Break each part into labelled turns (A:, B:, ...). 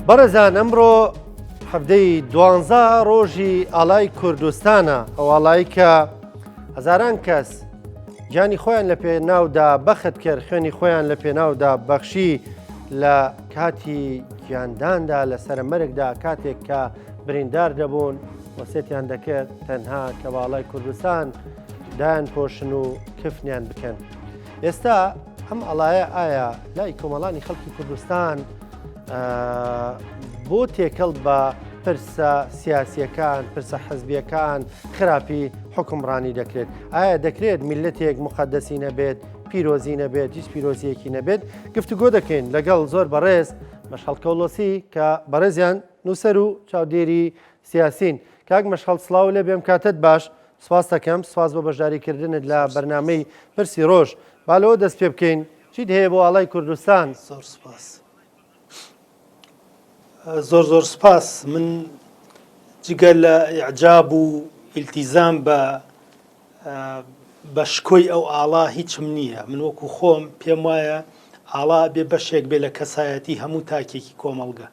A: بەڕێزان ئەمڕۆ هەفتەی 12 ڕۆژی ئاڵای کوردستانە، ئەو ئاڵایی کە هەزاران کەس گیانی خۆیان لە پێناودا بەخت کرد، خوێنی خۆیان لە پێناودا بەخشی لە کاتی گیانداندا لە سەرمەرگدا کاتێک کە بریندار دەبوون وەسێتیان دەکرد تەنها کە باڵای کوردستان دایان پۆشن و کفنیان بکەن. ئێستا ئەم ئەڵایە ئایا لای کۆمەڵانی خەڵکی کوردستان بۆ تێکەڵ بە پرسە سیاسیەکان، پرسە حەزبیەکان خراپی حکومڕانی دەکرێت؟ ئایا دەکرێت میلەتێک مقەدەسی نەبێت، پیرۆزی نەبێت، هیچ پیرۆزیەکی نەبێت؟ گفتوگۆ دەکەین لەگەڵ زۆر بەڕێز مەشهەڵ کەولۆسی کە بەڕێزیان نووسەر و چاودێری سیاسین. کاک مەشهەڵ سڵاو لێ بێم، کاتت باش. سپاس دەکەم، سپاس بۆ بەشداریکردنت لە بەرنامەی پرسی ڕۆژ. بالەوە دەست پێ بکەین، چیت هەیە بۆ ئاڵای کوردستان؟
B: زۆر سپاس. زۆر سپاس. من جگە لە ئیعجاب و ئیلتیزام بە شکۆی ئەو ئاڵا هیچم نییە. من وەکو خۆم پێم وایە ئاڵا بێ بەشێک بێ لە کەسایەتی هەموو تاکێکی کۆمەڵگە.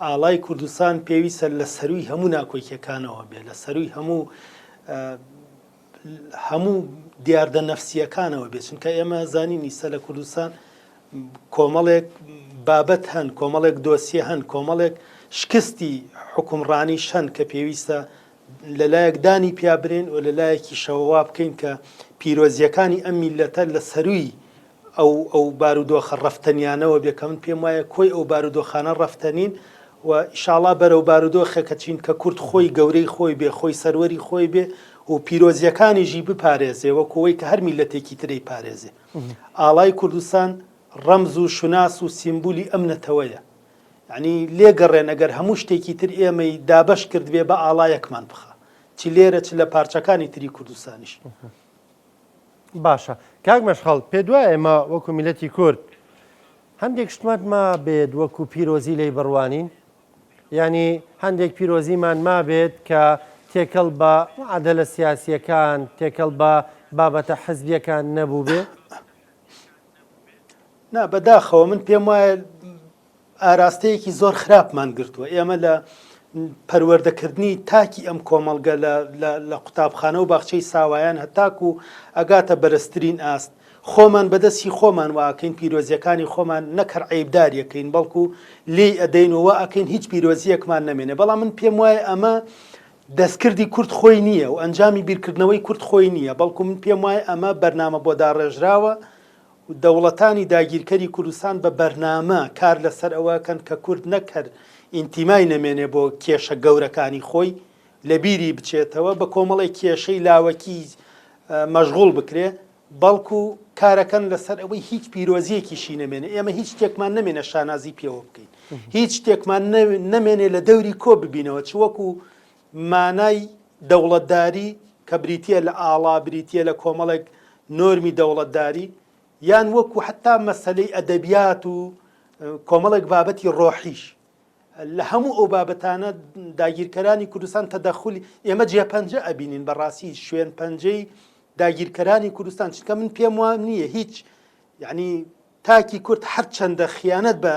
B: ئاڵای کوردستان پێویستە لە سەروی هەموو ناکۆیکیەکانەوە بێ، لە سەروی هەموو دیاردە نەفسیەکانەوە بێت، چونکە ئێمە زانینی سە لە کوردستان کۆمەڵێک بابەت هەن، کۆمەڵێک دۆسیە هەن، کۆمەڵێک شکستی حکومڕانیش هەن کە پێویستە لەلایەک دانی پیابرێن و لەلایەکی شەوەوا بکەین کە پیرۆزیەکانی ئەم میلەتە لە سەروی ئەو بارودۆخە ڕەفتەنیانەوە بێ، کە من پێم وایە کۆی ئەو بارودۆخانە ڕەفتەنین و ئیشاڵا بەرەو بارودۆخێکە چین کە کورد خۆی گەورەی خۆی بێ، خۆی سەروەری خۆی بێ و پیرۆزیەکانیژی بپارێزێ وەکوەوەی کە هەر میلەتێکی ترەی پارێزێ. ئاڵای کوردستان ڕەمز و شوناس و سیمبولی ئەمنەتەوەیە. یعنی لێگەڕێن ئەگەر هەموو شتێکی تر ئێمەی دابەش کردوێ بە ئاڵایەکمان بخە، چی لێرە چ لە پارچەکانی تری کوردستانیش.
A: باشە کاک مەشهەڵ، پێ دوایە ئێمە وەکو میلەتی کورد هەندێک شتمانما بێت وەکو پیرۆزی لەی بڕوانین، ینی هەندێک پیرۆزیمان ما بێت کە تێکەڵ بە عەدەلە سیاسیەکان، تێکەڵ بە بابەتە حەزبیەکان نەبوو بێ؟
B: نا بەداخەوە من پێم وایە ئاراستەیەکی زۆر خراپمان گرتووە. ئێمە لە پەروەردەکردنی تاکی ئەم کۆمەڵگە لە قوتابخانە و باخچەی ساوایان هەتاکو ئەگاتە بەرزترین ئاست خۆمان بەدەستی خۆمان واکەین، پیرۆزیەکانی خۆمان نەکەر عەیبداریەکەین بەڵکو لێی ئەدەینەوە ئەکەین هیچ پیرۆزیەکمان نەمێنێ. بەڵام من پێم وایە ئەمە دەستکردی کورد خۆی نییە و ئەنجامی بیرکردنەوەی کورد خۆی نییە، بەڵکو من پێم وایە ئەمە بەرنامە بۆ داڕێژراوە و دەوڵەتانی داگیرکەری کوردستان بە بەرنامە کار لەسەر ئەوەکەن کە کورد نەکرد ئینتیمای نەمێنێ بۆ کێشە گەورەکانی خۆی لە بیری بچێتەوە بە کۆمەڵی کێشەی لاوەکی مەشغوڵ بکرێ، بەڵکو کارەکەن لەسەر ئەوەی هیچ پیرۆزیەکیشی نەمێنێ. ئێمە هیچ شتێکمان نەمێنە شانازی پێوە بکەین، هیچ شتێکمان نەمێنێ لە دەوری کۆ ببینەوە، چ وەکو مانای دەوڵەتداری کە بریتە لە ئاڵا، بریتە لە کۆمەڵێک نۆرمی دەوڵەتداری، یان وەکو حتا مەسەلەی ئەدەبیات و کۆمەڵێک بابەتی ڕۆحیش. لە هەموو ئەو بابەتانە داگیرکەرانی کوردستان تەدەخولی ئێمە جێپەنجە ئەبینین، بەڕاستی شوێن پەنجەی داگیرکەرانی کوردستان، چونکە من پێم وان نییە هیچ یعنی تاکی کورد هەر چەندە خیانەت بە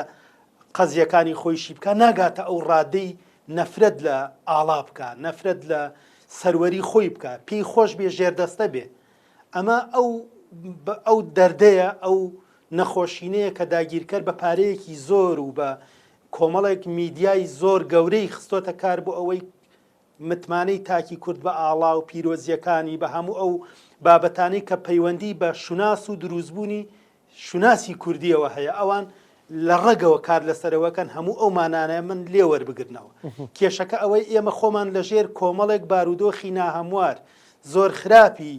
B: قەزیەکانی خۆیشی بکە ناگاتە ئەو ڕادەی نەفرەت لە ئاڵا بکە، نەفرەت لە سەروەری خۆی بکە، پێی خۆش بێ ژێردەستە بێ. ئەمە ئەو دەردەیە، ئەو نەخۆشینەیە کە داگیرکەر بە پارەیەکی زۆر و بە کۆمەڵێک میدیای زۆر گەورەی خستۆتە کار بۆ ئەوەی متمانەی تاکی کورد بە ئاڵا و پیرۆزیەکانی بە هەموو ئەو بابەتانەی کە پەیوەندی بە شوناس و دروستبوونی شوناسی کوردیەوە هەیە، ئەوان لە ڕێگەوە کار لەسەرەوەکەن هەموو ئەو مانانە من لێوەربگرنەوە. کێشەکە ئەوەی ئێمە خۆمان لەژێر کۆمەڵێک بارودۆخی ناهەموار زۆر خراپی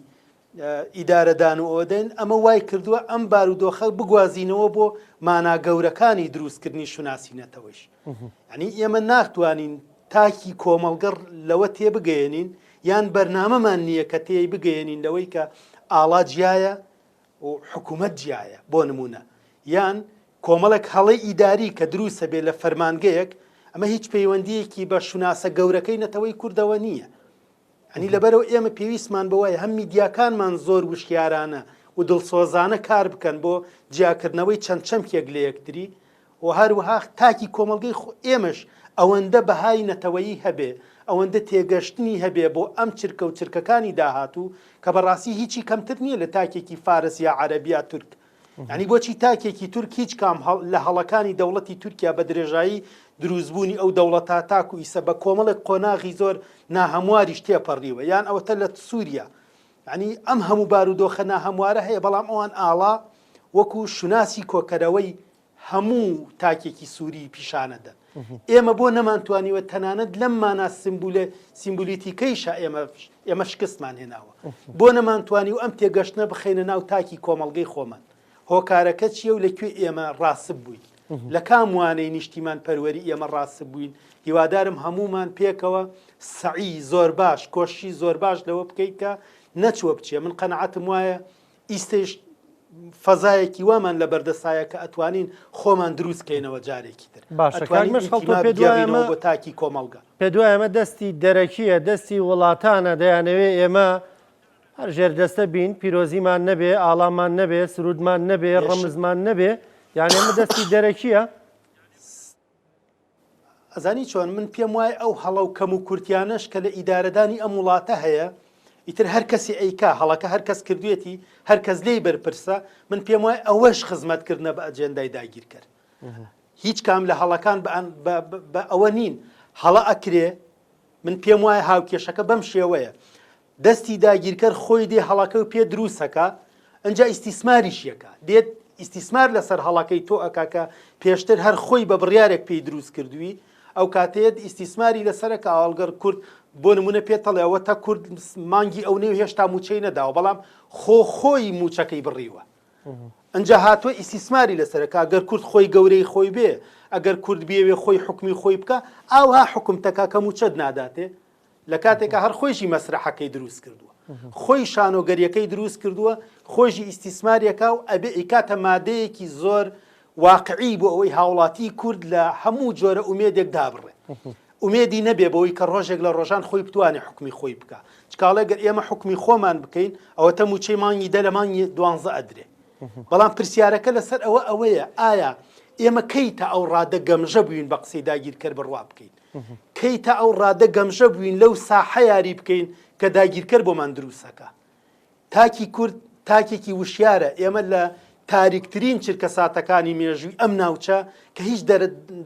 B: ئیدارەدان و ئۆدەن ئەمە وای کردووە ئەم بارودۆخە بگوازینەوە بۆ مانا گەورەکانی دروستکردنی شوناسینەتەوەش. ینی ئێمە ناتوانین تاکی کۆمەڵگەڕ لەوە تێبگەێنین، یان بەرنامەمان نییە کە تێی بگەێنین لەوەی کە ئاڵا جیایە و حکوومەت جیایە بۆ نمونە، یان کۆمەڵێک هەڵی ئیداری کە دروستە بێ لە فەرمانگەیەک، ئەمە هیچ پەیوەندیەکی بە شوناسە گەورەکەی نەتەوەی کوردەوە نییە. ئەنی لەبەرەوە ئێمە پێویستمان بەوەیە هەم میدیاکانمان زۆر وشکیارانە و دڵسۆزانە کار بکەن بۆ جیاکردنەوەی چەند چەمکێک لە یەکتری و هەروەها تاکی کۆمەڵگەی ئێمەش ئەوەندە بەهای نەتەوەیی هەبێ ئەوەندە تێگەشتنی هەبێ بۆ ئەم چرکە و چرکەکانی داهاتوو کە بەڕاستی هیچی کەمتر نییە لە تاکێکی فارس یا عەرەبیا تورک. ینی بۆچی تاکێکی تورک هیچ کام لە هەڵەکانی دەوڵەتی تورکیا بە درێژایی دروستبوونی ئەو دەوڵەتا تاک و ئیسە بە کۆمەڵێک قۆناغی زۆر ناهەمواریش تێپەڕیوە یان ئەوەتە لە سووریا. ینی ئەم هەموو بارودۆخە ناهەموارە هەیە بەڵام ئەوان ئاڵا وەکو شوناسی کۆکەرەوەی هەموو تاکێکی سووری پیشانەدەن. ئێمە بۆ نەمانتوانیوە تەنانەت لەم مانە سیمبولیتیکەیشە ئێمە شکستمان هێناوە بۆ نەمانتوانی و ئەم تێگەشتنە بخەینە ناو تاکی کۆمەڵگەی خۆمان. هۆکارەکە چیە و لەکوێ ئێمە ڕاست بووین لە کام وانەی نیشتیمان پەروەری ئێمە ڕاست بووین. هیوادارم هەمومان پێکەوە سعی زۆر باش کۆشی زۆر باش لەوە بکەیت کە نەچوە بچێ. من قەنەعەتم وایە ئیستێش فەزایەکی وامان لە بەردەسایە کە ئەتوانین خۆمان دروستکەینەوە جارێکی تر بۆ تاکی کۆمەڵگە.
A: پێ دوای ئەمە دەستی دەرەکیە دەستی وڵاتانە دەیانەوێ ئێمە هەر ژێر دەستە بین پیرۆزیمان نەبێ ئاڵامان نەبێ سرودمان نەبێ ڕەمزمان نەبێ یان ئێمە دەستی دەرەکیە.
B: ئەزانی چۆن من پێم وایە ئەو هەڵە و کەم و کورتیانەش کە لە ئیدارەدانی ئەم وڵاتە هەیە ئیتر هەر کەسی ئەیکا هەڵەکە هەر کەس کردوێتی هەر کەس لێی بەرپرسە من پێم وایە ئەوەش خزمەتکردنە بە ئەجێندای داگیرکەر. هیچ کام لە هەڵەکان بە ئەوە نین هەڵە ئەکرێ من پێم وایە هاوکێشەکە بەم شێوەیە دەستی داگیرکەر خۆی دێ هەڵەکە و پێ دروستەکە ئەنجا ئیسیسماریشیەکە دێت ئیسیسمار لەسەر هەڵەکەی تۆ ئەکاکە پێشتر هەر خۆی بە بڕیارێک پێی دروست کردووی ئەو کاتێت ئیسیسماری لەسەرەکە ئاڵگەر کورد بۆ نمونە پێتەڵێەوە تا کورد مانگی ئەو نێو هێشتا موچەی نەداوە بەڵام خۆی موچەکەی بڕیوە ئەنجا هاتووە ئیسیسماری لەسەرەکە ئەگەر کورد خۆی گەورەی خۆی بێ ئەگەر کورد بێوێ خۆی حکمی خۆی بکە ئاوها حکومتەکە کە موچەت ناداتێ لە کاتێکە هەر خۆشی مەسرحەکەی دروست کردووە خۆی شانۆگەریەکەی دروست کردووە خۆشی ئیسیسماریەکە و ئەبێ ئیکاتە مادەیەکی زۆر واقعی بۆ ئەوەی هاوڵاتی کورد لە هەموو جۆرە ئومێدێک دابڕێ ئومێدی نەبێ بەوەی کە ڕۆژێک لە ڕۆژان خۆی بتوانێت حکمی خۆی بکە چکاڵە گەر ئێمە حکمی خۆمان بکەین ئەوە تە موچەی مانگی دە لە مانگی 12 ئەدرێ بەڵام پرسیارەکە لەسەر ئەوەیە ئایا ئێمە کەیتە ئەو ڕادە گەمژە بووین بە قسەی داگیرکەر بڕوا بکەین کەیتە ئەو ڕادە گەمژە بووین لەو ساحە یاری بکەین کە داگیرکەر بۆمان دروستەکە. تاکی کورد تاکێکی وشیارە ئێمە لە تاریکترین چرکە ساتەکانی مێژووی ئەم ناوچە کە هیچ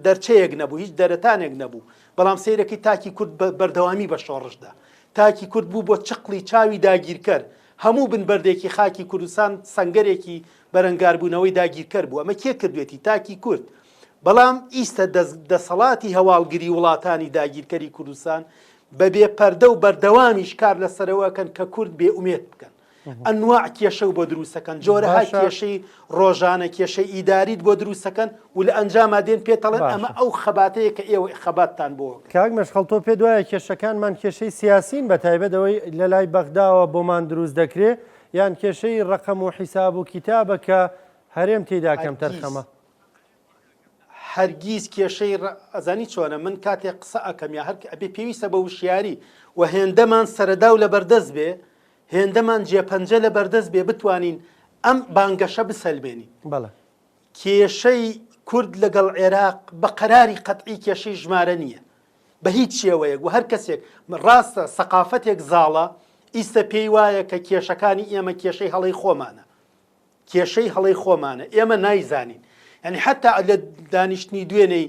B: دەرچەیەک نەبوو هیچ دەرەتانێک نەبوو بەڵام سەیرەکەی تاکی کورد بەردەوامی بە شۆڕشدا تاکی کورد بوو بۆ چقلی چاوی داگیرکەر هەموو بنبەردێکی خاکی کوردستان سەنگەرێکی بەرەنگاربوونەوەی داگیرکەر بوو ئەمە کێ کردوێتی تاکی کورد بەڵام ئیستە دەسەڵاتی هەواڵگری وڵاتانی داگیرکەری کوردستان بە بێپەردە و بەردەوامیش کار لەسەرەوەکەن کە کورد بێ ئومێد بکەن ئەنواع کێشە و بۆ دروستەکەن جۆرەها کێشەی ڕۆژانە کێشەی ئیداریت بۆ دروستەکەن و لە ئەنجاما دێن پێتەڵێن ئەمە ئەو خەباتەیە کە ئێوە خەباتتان بۆ
A: کاک مەشخەڵتۆ پێ دوایە کێشەکانمان کێشەی سیاسین بە تایبەتەوەی لە لای بەغداوە بۆمان دروست دەکرێت یان کێشەی ڕقم و حیساب و کتابە کە هەرێم تێدا کەم تەرخەمە
B: هەرگیز کێشەی ئەزانی چۆنە من کاتێک قسە ئەەکەم یا هەر ئەبێ پێویستە بە وشیاری و هێندەمان سەرەدا و لە بەردەست بێ هێندەمان جێپەنجە لە بەردەست بێ بتوانین ئەم بانگەشە بسەلمێنی کێشەی کورد لەگەڵ عێراق بە قەراری قەتعی کێشەی ژمارە نییە بە هیچ شێوەیەک و هەر کەسێک ڕاستە سەقافەتێک زاڵە ئیستە پێی وایە کە کێشەکانی ئێمە کێشەی هەڵەی خۆمانە کێشەی هەڵەی خۆمانە ئێمە نایزانین یعنی حتا لە دانیشتنی دوێنەی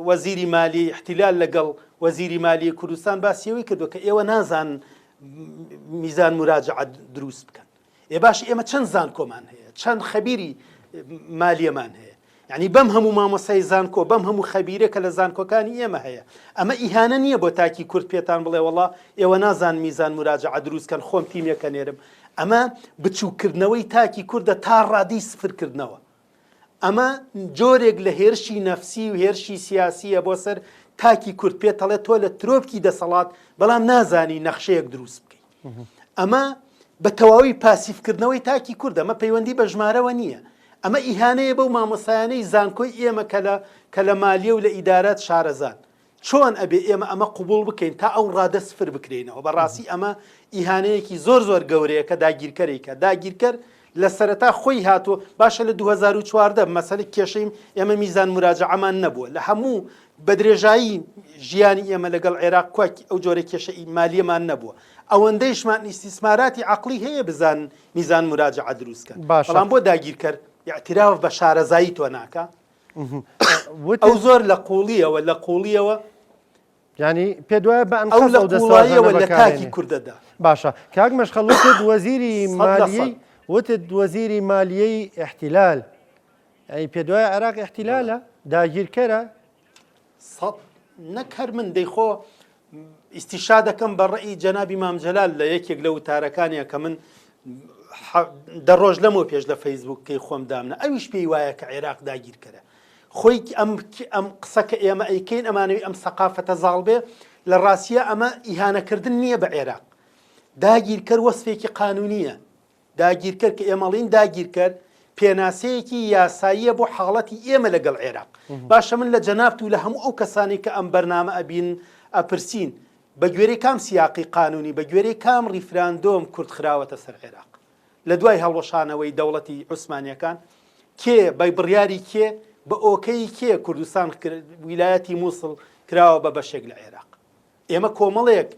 B: وەزیری مالی احتیلال لەگەڵ وەزیری مالی کوردستان باسیەوەی کردو کە ئێوە نازان میزان مراجعە دروست بکەن باش ئێمە چەند زانکۆمان هەیە چەند خەبیری مالیەمان هەیە یعنی بەم هەموو مامۆسای زانکۆ بەم هەموو خەبیرێکە لە زانکۆکانی ئێمە هەیە ئەمە ئیهانە نییە بۆ تاکی کورد پێتان بڵێ وەڵا ئێوە نازان میزان مراجعە دروستکەن خۆم تیمێکە نێرم ئەمە بچووکردنەوەی تاکی کووردە تا ڕادی سفرکردنەوە ئەمە جۆرێک لە هێرشی نەفسی و هێرشی سیاسیە بۆ سەر تاکی کورد پێتەڵێت تۆ لە ترۆپکی دەسەڵات بەڵام نازانی نەخشەیەک دروست بکەیت ئەمە بە تەواوی پاسیفکردنەوەی تاکی کورد ئەمە پەیوەندی بە ژمارەوە نییە ئەمە ئیهانەیە بەو مامۆسایانەی زانکۆی ئێمە کە لە مالیە و لە ئیدارەت شارەزان چۆن ئەبێ ئێمە ئەمە قوبوڵ بکەین تا ئەو ڕادە سفر بکرێنەوە بەڕاستی ئەمە ئیهانەیەکی زۆر زۆر گەورەیە کە داگیرکەرێکە داگیرکەر لە سەرەتا خۆی هاتووە باشە لە 2014 مەسەلەی کێشەی ئێمە میزان مراجعەمان نەبووە لە هەموو بە درێژایی ژیانی ئێمە لەگەڵ عێراق کوکی ئەو جۆرە کێشەی مالیەمان نەبووە ئەوەندەیشمان ئیسیسماراتی عەقلی هەیە بزان میزان مراجعە دروستکەن بەڵام بۆ داگیرکەر اعتراف بە شارەزایی تۆ ناکە ئەو زۆر لە قوڵیەوە
A: ینی پێ دوایە بە
B: ئەو لە قوڵاییەوە لە تاکی کوردەدا
A: باشە کاک مەشخەڵ وتت وەزیری مالیەی وتت وەزیری مالیەی احتیلال ئەی پێ دوایە عێراق احتیلالە داگیرکەرە
B: نەکەر من دەیخۆ ئیستیشا دەکەم بە ڕێی جەنابی مام جەلال لە یەکێک لە وتارەکانیە کە من دەڕۆژ لەمەوە پێش لە فەیسبووکەی خۆم دامنە ئەویش پێی وایە کە عێراق داگیرکەرە خۆی ئەم قسەکە ئێمە ئەیکەین ئەمانەوەی ئەم سەقافەتە زاڵ بێ لە ڕاستیە ئەمە ئیهانەکردن نییە بە عێراق داگیرکەر وەسفێکی قانونیە داگیرکەر کە ئێمەڵین داگیرکەر پێناسەیەکی یاساییە بۆ حاڵەتی ئێمە لەگەڵ عێراق باشە من لە جەنابت و لە هەموو ئەو کەسانی کە ئەم بەرنامە ئەبین ئەپرسین بە گوێرەی کام سیاقی قانونی بە گوێرەی کام ریفراندۆم کورد خراوەتە سەر عێراق لە دوای هەڵوەشانەوەی دەوڵەتی عوسمانیەکان کێ بە بڕیاری کێ بە ئۆکەی کێ کوردستان ویلایەتی مووسڵ کراوە بە بەشێک لە عێراق ئێمە کۆمەڵێک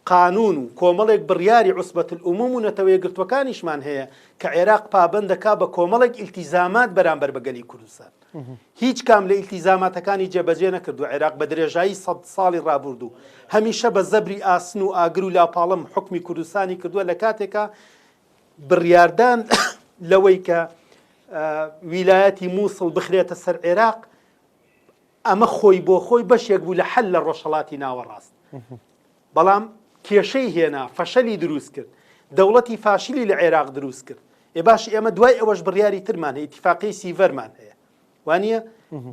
B: قانون و کۆمەڵێک بڕیاری عوسبەت العوموم و نەتەوەیە گرتوەکانیشمان هەیە کە عێراق پابەندەکا بە کۆمەڵێک ئیلتیزامات بەرامبەر بەگەلی کوردستان هیچ کام لە ئیلتیزاماتەکانی جێبەجێ نەکردو عێراق بە درێژایی 100 ساڵی ڕابردوو هەمیشە بە زەبری ئاسن و ئاگر و لاپاڵم حکمی کوردستانی کردووە لە کاتێکە بڕیاردان لەوەی کە ویلایەتی مووسڵ بخرێتە سەر عێراق ئەمە خۆی بۆ خۆی بەشێک بوو لە حەل لە ڕۆژهەڵاتی ناوەڕاست بەڵام کێشەی هێنا فەشەلی دروست کرد دەوڵەتی فاشیلی لە عێراق دروست کرد باش ئێمە دوای ئەوەش بڕیاری ترمان هەیە ئیتیفاقی سیڤەرمان هەیە وانە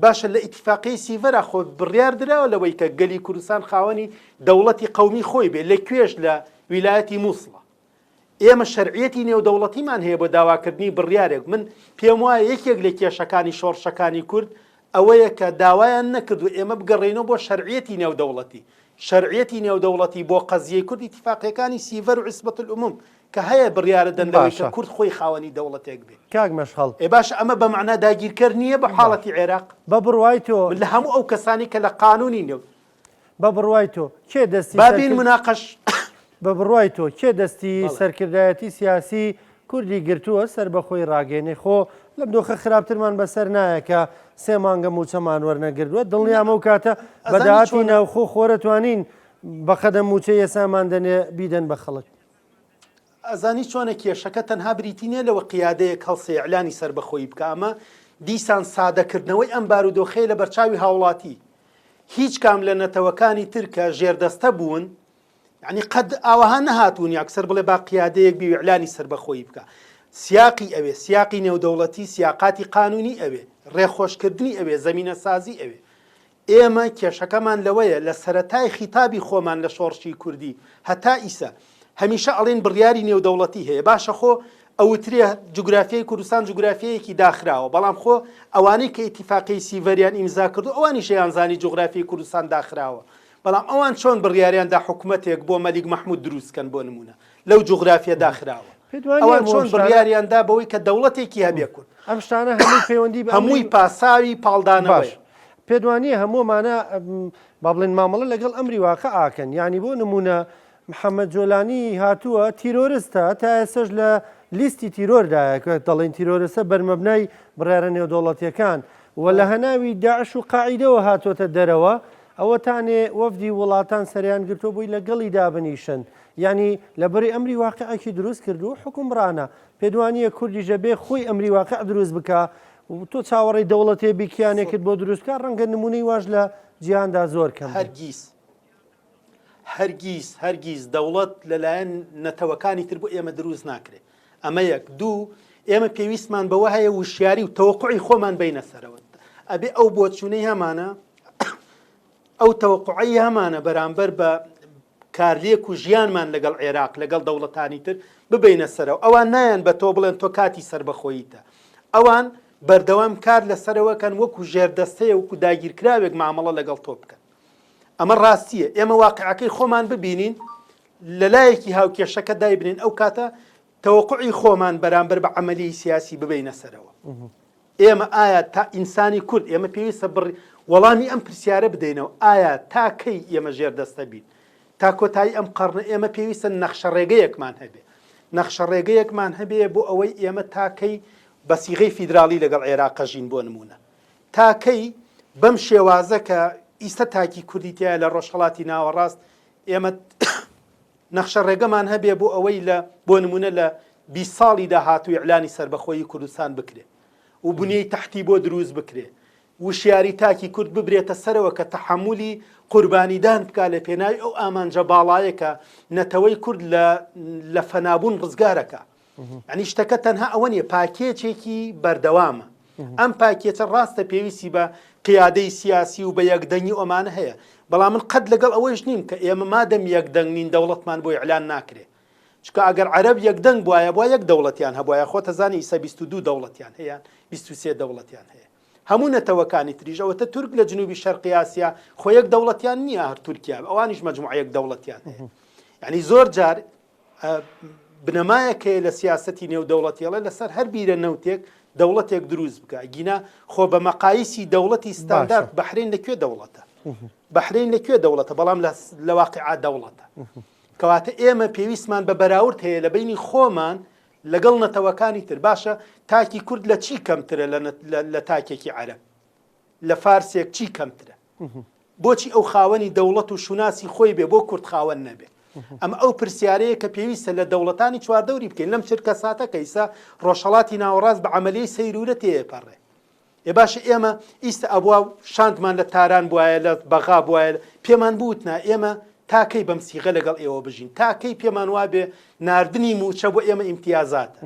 B: باشە لە ئیتیفاقی سیڤەرە خۆ بڕیار درراوە لەوەی کە گەلی کوردستان خاوەنی دەوڵەتی قەومی خۆی بێ لەکوێش لە ویلایەتی مووسڵە ئێمە شەرعیەتی نێودەوڵەتیمان هەیە بۆ داواکردنی بڕیارێک من پێم وایە یەکێک لە کێشەکانی شۆڕشەکانی کورد ئەوەیە کە داوایان نەکردو ئێمە بگەڕێنەوە بۆ شەرعیەتی نێودەوڵەتی شەرعیەتی نێودەوڵەتی بۆ قەزیەی کورد ئیتیفاقیەکانی سیڤەر و عیسبەت العوموم کە هەیە بڕیارە دەندەوەی کە کورد خۆی خاوەنی دەوڵەتێک بێ
A: کاک مەشخەڵ
B: باش ئەمە بە معنە داگیرکەر نییە بە حاڵەتی عێراق
A: بە بڕوای تۆ
B: لە هەموو ئەو کەسانی کە لە قانونی نێو
A: بە بڕوای تۆ کێ دەستی
B: بابین مناقەش
A: بە بڕوای تۆ کێ دەستی سەرکردایەتی سیاسی کوردی گرتووە سەر بەخۆی ڕاگەێنێ خۆ لەم دۆخە خراپترمان بەسەر نایە کە 3 مانگە موچەمان وەرنەگردووە دڵنیامە و کاتە بەداهاتی ناوخۆ خۆرەتوانین بە قەدەم موچە یەسامان دەنێ بیدەن بە خەڵک
B: ئەزانی چۆنە کێشەکە تەنها بریتینە لەوە قیادەیەک هەڵسێ ئەعلانی سەر بەخۆی بکە ئەمە دیسان سادەکردنەوەی ئەم بارودۆخەیە لە بەرچاوی هاوڵاتی هیچ کام لە نەتەوەکانی ترکە ژێردەستە بوون یعنی قەد ئاوەها نەهاتوون یاکسەر بڵێ با قیادەیەک بی ئیعلانی سەر بەخۆی بکە سیاقی ئەوێ سیاقی نێودەوڵەتی سیاقاتی قانونی ئەوێ ڕێخۆشکردنی ئەوێ زەمینە سازی ئەوێ ئێمە کێشەکەمان لەوەیە لە سەرەتای خیتابی خۆمان لە شۆڕشی کوردی هەتا ئیسا هەمیشە ئەڵێن بڕیاری نێودەوڵەتی هەیە باشە خۆ ئەوترێ جوگرافیای کوردستان جوگرافیەیەکی داخراوە بەڵام خۆ ئەوانەی کە ئیتیفاقی سیڤەریان ئیمزا کردو ئەوانی شەیان زانی جوگرافیای کوردستان داخراوە بەڵام ئەوان چۆن بڕیاریاندا حکوومەتێک بۆ مەلیک مەحموود دروستکەن بۆ نمونە لەو جوگرافیە داخراوە ئەوان چۆن بڕیاریاندا بەوەی کە دەوڵەتێکی هەبێ کورد
A: ئەم شتانە هەموو پەیوەندی بە
B: هەمووی پاساوی پاڵدانەوەی
A: پێدوانیە هەموومانە با بڵێن مامەڵە لەگەڵ ئەمری واقع ئاکەن یعنی بۆ نمونە محەممەد جۆلانی هاتووە تیرۆرستە تا ئێسش لە لیستی تیرۆردایە کە دەڵێن تیرۆرسە بەرمەبنای بڕیارە نێودەوڵەتیەکان و لە هەناوی داعش و قاعیدەوە هاتوۆتە دەرەوە ئەوە تانێ وەفدی وڵاتان سەریان گرتۆ بووی لەگەڵی دابنیشن ینی لەبەری ئەمری واقعەکی دروست کردو حکومڕانە پێدوانیە کوردیژە بێ خۆی ئەمری واقع دروست بکە تۆ چاوەڕێی دەوڵەتێ بیکیانێکت بۆ دروستکە ڕەنگە نمونەی واش لە جیهاندا زۆر کەم
B: هەرگیز دەوڵەت لەلایەن نەتەوەکانی تر بۆ ئێمە دروست ناکرێت ئەمە یەک دوو ئێمە پێویستمان بەوە هەیە وشیاری و تەوەقعی خۆمان بینە سەرەوە ئەبێ ئەو بۆچوونەی هەمانە ئەو تەوەقعی هەمانە بەرامبەر بە کارلێک و ژیانمان لەگەڵ عێراق لەگەڵ دەوڵەتانی تر ببینە سەرەوە ئەوان نایەن بە تۆ بڵێن تۆ کاتی سربەخۆییتە ئەوان بەردەوام کار لەسەرەوەکەن وەکو ژێردەستەیە وەکو داگیرکراوێک مامەڵە لەگەڵ تۆ بکەن ئەمە ڕاستیە ئێمە واقعەکەی خۆمان ببینین لەلایەکی هاوکێشەکە دایبنین ئەو کاتە تەوەقوعی خۆمان بەرامبەر بە عەمەلی سیاسی ببینە سەرەوە. ئێمە ئایا تا ئینسانی کورد ئێمە پێویستە وەڵامی ئەم پرسیارە بدەینەوە، ئایا تا کەی ئێمە ژێردەستە بین، تا کۆتایی ئەم قەڕنە ئێمە پێویستە نەخشە ڕێگەیەکمان هەبێ، نەخشە ڕێگەیەکمان هەبێ بۆ ئەوەی ئێمە تاکەی بە سیغەی فیدراڵی لەگەڵ عێراق ژین بۆ نمونە، تاکەی بەم شێوازە کە ئیستا تاکی کوردی تایە لە ڕۆژهەڵاتی ناوەڕاست ئێمە نەخشە ڕێگەمان هەبێ بۆ ئەوەی بۆ نمونە لە 20 ساڵی داهاتوو ئیعلانی سربەخۆیی کوردستان بکرێ و بنیەی تەحتی بۆ دروست بکرێ، وشیاری تاکی کورد ببرێتە سەرەوە کە تەحەمولی قوربانیدان بکا لە پێناوی ئەو ئامانجە باڵایەکە نەتەوەی کورد لە فەنابوون ڕزگارەکە. ئەنی شتەکە تەنها ئەوە نیە، پاکێچێکی بەردەوامە. ئەم پاکێچە ڕاستە پێویستی بە قیادەی سیاسی و بە یەکدەنگی ئەمانە هەیە، بەڵام من قەت لەگەڵ ئەوەش نیم کە ئێمە مادەم یەکدەنگ نین دەوڵەتمان بۆ ئیعلان ناکرێ، چکە ئەگەر عەرەب یەکدەنگ بواە بۆ یەک دەوڵەتیان هەبواە، خۆتە زانی ئیسا 22 دەوڵەتیان هەیە، 23 دەوڵەتیان هەیە، هەموو نەتەوەکانی تریژەوەتە تورک لە جنوبی شەرقی ئاسیا خۆ یەک دەوڵەتیان نییە، هەر تورکیا ئەوانیش مەجموعە یەک دەوڵەتیان هەیە. یعنی زۆر جار بنەمایەکەیە لە سیاسەتی نێودەوڵەتیەڵە لەسەر هەر بیرە نەوتێک دەوڵەتێک دروست بکە. گینا خۆ بە مەقایسی دەوڵەتی ستاندارد بەحرین لەکوێ دەوڵەتە؟ بەحرین لەکوێ دەوڵەتە؟ بەڵام لە واقعا دەوڵەتە. کەواتە ئێمە پێویستمان بە بەراورد هەیە لە بینی خۆمان لەگەڵ نەتەوەکانی تر. باشە تاکی کورد لە چی کەمترە لە تاکێکی عەرەب؟ لە فارسێک چی کەمترە؟ بۆچی ئەو خاوەنی دەوڵەت و شوناسی خۆی بێ بۆ کورد خاوەن نەبێ؟ ئەم ئەو پرسیارەیە کە پێویستە لە دەوڵەتانی چواردەوری بکەین. لەم چرکە ساتەکە ئیسا ڕۆژهەڵاتی ناوەڕاست بە عەمەلیەی سەیرورە تێپەڕێ. باشە ئێمە ئیستا ئەبوا شاندمان لە تاران بواە، لە بەغا بواە، پێمان بوتنا ئێمە تاکەی بەم سیغە لەگەڵ ئێوە بژین، تاکەی پێمان وابێ ناردنی موچە بۆ ئێمە ئیمتیازاتە،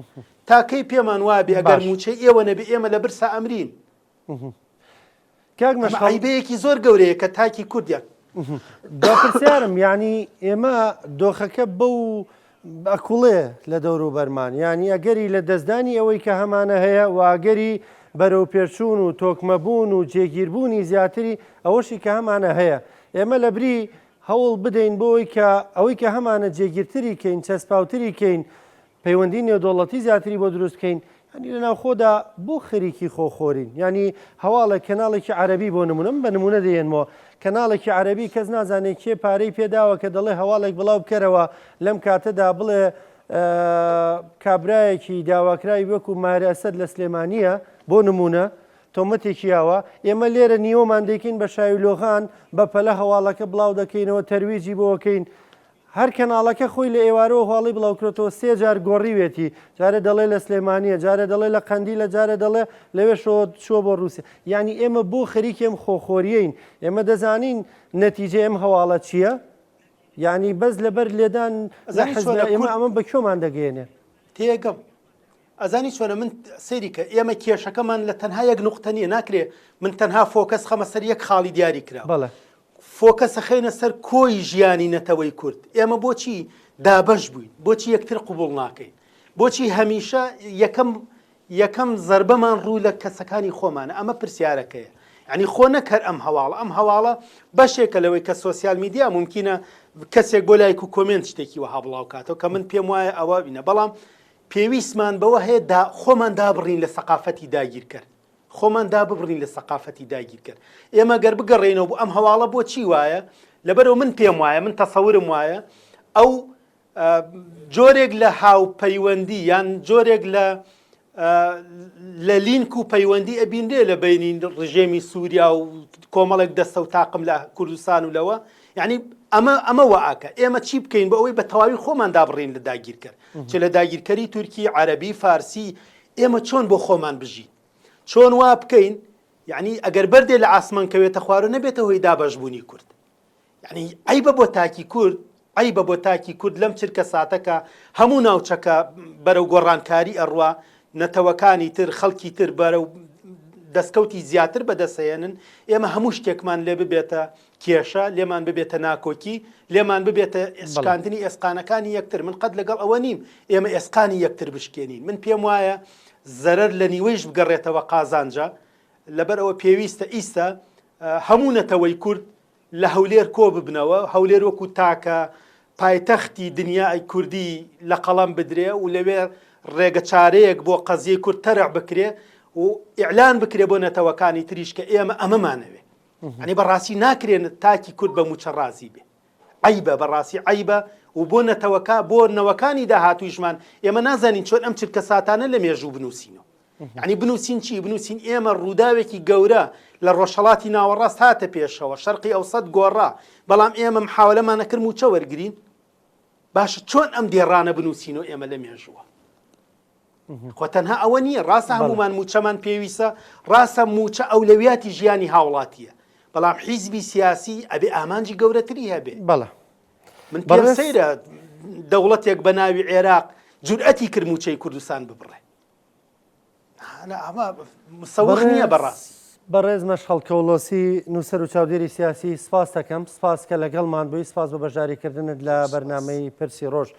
B: تاکەی پێمان وابێ ئەگەر موچەی ئێوە نەبێ ئێمە لە برسا ئەمرین. عیبەیەکی زۆر گەورەیە کە تاکی کوردیان
A: داپرسیارم، یعنی ئێمە دۆخەکە بەو ئەکوڵێ لە دەوروبەرمان، یعنی ئەگەری لە دەستدانی ئەوەی کە هەمانە هەیە و ئاگەری بەرەو پێچوون و تۆکمەبوون و جێگیربوونی زیاتری ئەوەشی کە هەمانە هەیە، ئێمە لە بری هەوڵ بدەین بۆی کە ئەوەی کە هەمانە جێگیرتری کەین، چەسپاوتری کەین، پەیوەندی نێودەوڵەتی زیاتری بۆ دروست بکەین. ینی لەناو خۆدا بۆ خەریکی خۆخۆرین، ینی هەواڵە کەناڵێکی عەرەبی بۆ نمونم بە نمونە دێنمەوە، کەناڵێکی عەرەبی کەس نازانێت کێ پارەی پێداوە کە دەڵێ هەواڵێک بڵاو بکەرەوە لەم کاتەدا بڵێ کابرایەکی داواکراوی وەکو مارە ئەسەد لە سلێمانیە بۆ نمونە تۆمەتێکیاوە، ئێمە لێرە نیوەمان دەکەین بە شاویلۆغان بە پەلە هەواڵەکە بڵاو دەکەینەوە، تەرویجی بۆکەین. هەر کەناڵەکە خۆی لە ئێوارەوە هەواڵی بڵاوکرێتەوە 3 جار گۆڕیوێتی، جارە دەڵێ لە سلێمانیە، جارە دەڵێ لە قەندیلە، جارە دەڵێ لەوێ شۆ بۆ ڕووسیا. یعنی ئێمە بۆ خەریکی ئەم خۆخۆریین، ئێمە دەزانین نەتیجە ئەم هەواڵە چییە؟ یعنی بەس لەبەر لێدان ئێمە ئەمە بە کۆمان دەگەێنێ
B: تێگەم. ئەزانی چۆنە من سەیری کە ئێمە کێشەکەمان لە تەنها یەک نوقتە نیە، ناکرێ من تەنها فۆکەس خەمە سەر یەک خاڵی دیاری کرا.
A: بەڵێ
B: فۆکەسە خەینە سەر کۆی ژیانی نەتەوەی کورد. ئێمە بۆچی دابەش بووین؟ بۆچی یەکتر قوبوڵ ناکەین؟ بۆچی هەمیشە یەکەم زەربەمان ڕوو لە کەسەکانی خۆمانە؟ ئەمە پرسیارەکەیە. یعنی خۆ نەکەر ئەم هەواڵە بەشێکە لەوەی کە سۆسیال میدیا ممکنە کەسێک بۆ لایک و کۆمنت شتێکی وەها بڵاو کاتەوە کە من پێم وایە ئەوە بینە، بەڵام پێویستمان بەوە هەیە خۆمان دابڕین لە سەقافەتی داگیرکرد، خۆمان داببڕین لە سەقافەتی داگیرکرد. ئێمە گەر بگەڕێنەوە بۆ ئەم هەواڵە بۆچی وایە؟ لەبەرەوە من پێم وایە، من تەسەورم وایە ئەو جۆرێک لە هاوپەیوەندی یان جۆرێک لە لینک و پەیوەندی ئەبینرێ لە بینی ڕژێمی سووریا و کۆمەڵێک دەستە و تاقم لە کوردستان و لەوە. یعنی ئەمە وەعاکە ئێمە چی بکەین بە ئەوەی بە تەواوی خۆمان دابڕین لە داگیرکرد، چ لە داگیرکەری تورکی، عەرەبی، فارسی، ئێمە چۆن بۆ خۆمان بژین، چۆن وا بکەین یعنی ئەگەر بەردێ لە ئاسمان کەوێتە خوارە نەبێتە هۆی دابەشبوونی کورد. یعنی عیبە بۆ تاکی کورد، عیبە بۆ تاکی کورد لەم چرکە ساتەکە هەموو ناوچەکە بەرەو گۆڕانکاری ئەڕوا، نەتەوەکانی تر خەڵکی تر بەرەو دەستکەوتی زیاتر بەدەسەێنن. ئێمە هەموو شتێکمان لێ ببێتە کێشە، لێمان ببێتە ناکۆکی، لێمان ببێتە ئێسکاندنی ئێسقانەکانی یەکتر. من قەت لەگەڵ ئەوە نیم ئێمە ئێسقانی یەکتر بشکێنین. من پێم وایە زەرەر لە نیوەیش بگەڕێتەوە قازانجا، لەبەر ئەوە پێویستە ئیستا هەموو نەتەوەی کورد لە هەولێر کۆ ببنەوە، هەولێر وەکو تاکە پایتەختی دنیای کوردی لە قەڵەم بدرێ و لەوێ ڕێگە چارەیەک بۆ قەزیەی کورد تەرع بکرێ و ئیعلان بکرێ بۆ نەتەوەکانی تریش کە ئێمە ئەمەمانەوێ ئەنی بەڕاستی ناکرێن تاکی کورد بە موچە ڕازی بێ عیبە بەڕاستی عیبە و بۆ نەتەوەکە بۆ نەوەکانی داهاتوویشمان ئێمە نازانین چۆن ئەم چرکە ساتانە لە مێژوو بنووسینەوە ینی بنووسین چی بنووسین ئێمە ڕووداوێکی گەورە لە ڕۆژهەڵاتی ناوەڕاست هاتە پێشەوە شەرقی ئەوسەد گۆڕا بەڵام ئێمە محاولەمانەکرد موچە وەرگرین باشە چۆن ئەم دێڕانە بنووسینەوە ئێمە لە مێژووە خۆ تەنها ئەوە نییە ڕاستە هەمومان موچەمان پێویستە ڕاستە موچە ئەولەویاتی ژیانی هاوڵاتیە بەڵام حیزبی سیاسی ئەبێ ئامانجی گەورەتری هەبێ
A: بەڵێ
B: من پێم سەیرە دەوڵەتێک بە ناوی عێراق جورئەتی کرد موچەی کوردستان ببڕێ ئەمە مسەوق نییە بەڕاستی
A: بەڕێز مەشخەڵ کەوڵۆسی نووسەر و چاودێری سیاسی سپاس دەکەم سپاس کە لەگەڵمان بووی سپاس بە بەشداریکردنت لە بەرنامەی پرسی ڕۆژ